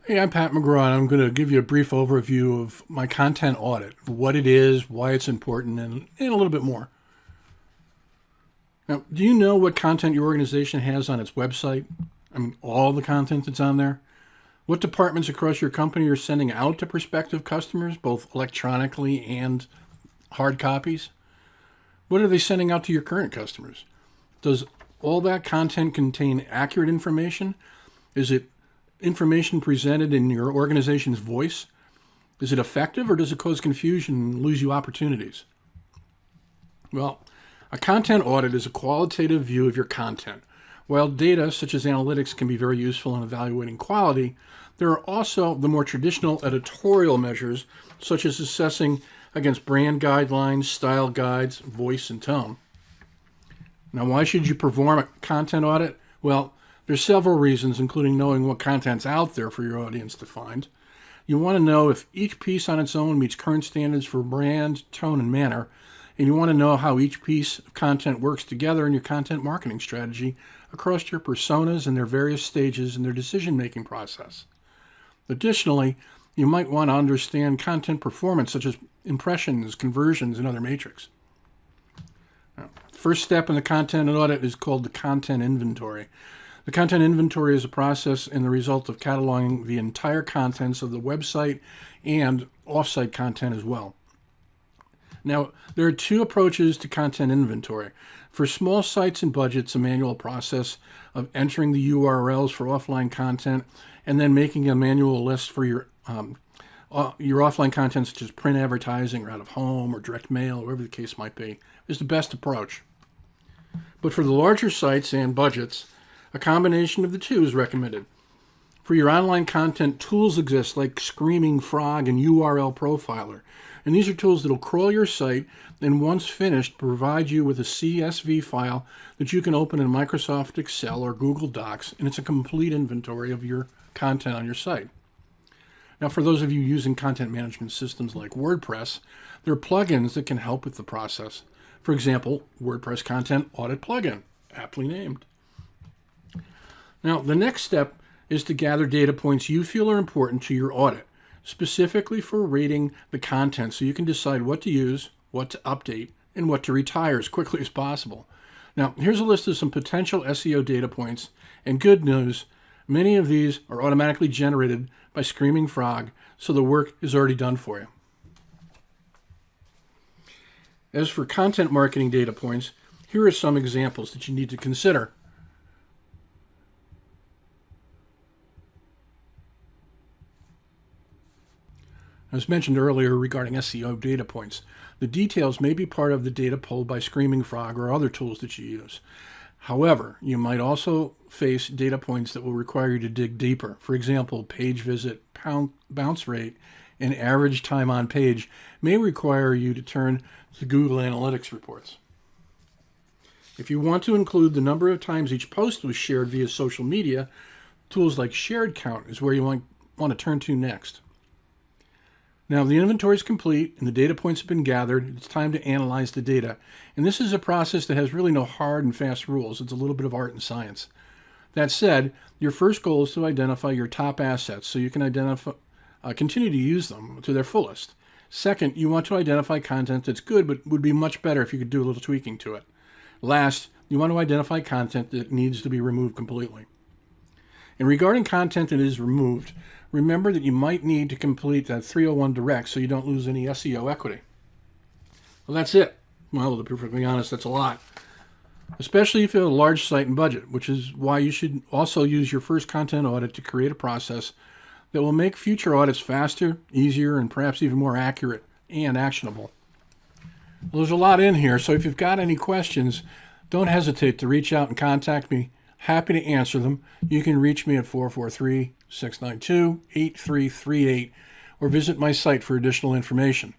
Hey, I'm Pat McGraw, and I'm going to give you a brief overview of my content audit, what it is, why it's important, and a little bit more. Now, do you know what content your organization has on its website? I mean, all the content that's on there? What departments across your company are sending out to prospective customers, both electronically and hard copies? What are they sending out to your current customers? Does all that content contain accurate information? Is it information presented in your organization's voice? Is it effective, or does it cause confusion and lose you opportunities? Well, a content audit is a qualitative view of your content. While data such as analytics can be very useful in evaluating quality, there are also the more traditional editorial measures, such as assessing against brand guidelines, style guides, voice, and tone. Now, why should you perform a content audit? Well, there's several reasons, including knowing what content's out there for your audience to find. You want to know if each piece on its own meets current standards for brand, tone, and manner, and you want to know how each piece of content works together in your content marketing strategy across your personas and their various stages in their decision-making process. Additionally, you might want to understand content performance, such as impressions, conversions, and other metrics. First step in the content audit is called the content inventory. The content inventory is a process and the result of cataloging the entire contents of the website and off-site content as well. Now, there are two approaches to content inventory. For small sites and budgets, a manual process of entering the URLs for offline content and then making a manual list for your offline content, such as print advertising or out of home or direct mail, whatever the case might be, is the best approach. But for the larger sites and budgets, a combination of the two is recommended. For your online content, tools exist like Screaming Frog and URL Profiler. And these are tools that will crawl your site and once finished provide you with a CSV file that you can open in Microsoft Excel or Google Docs, and it's a complete inventory of your content on your site. Now, for those of you using content management systems like WordPress, there are plugins that can help with the process. For example, WordPress Content Audit Plugin, aptly named. Now, the next step is to gather data points you feel are important to your audit, specifically for rating the content so you can decide what to use, what to update, and what to retire as quickly as possible. Now, here's a list of some potential SEO data points, and good news, many of these are automatically generated by Screaming Frog, so the work is already done for you. As for content marketing data points, here are some examples that you need to consider. As mentioned earlier regarding SEO data points, the details may be part of the data pulled by Screaming Frog or other tools that you use. However, you might also face data points that will require you to dig deeper. For example, page visit, bounce rate, and average time on page may require you to turn to Google Analytics reports. If you want to include the number of times each post was shared via social media, tools like Shared Count is where you want to turn to next. Now, the inventory is complete and the data points have been gathered. It's time to analyze the data. And this is a process that has really no hard and fast rules. It's a little bit of art and science. That said, your first goal is to identify your top assets so you can continue to use them to their fullest. Second, you want to identify content that's good but would be much better if you could do a little tweaking to it. Last, you want to identify content that needs to be removed completely. And regarding content that is removed, remember that you might need to complete that 301 direct so you don't lose any SEO equity. Well, that's it. Well, to be perfectly honest, that's a lot. Especially if you have a large site and budget, which is why you should also use your first content audit to create a process that will make future audits faster, easier, and perhaps even more accurate and actionable. Well, there's a lot in here, so if you've got any questions, don't hesitate to reach out and contact me. Happy to answer them. You can reach me at 443-692-8338 or visit my site for additional information.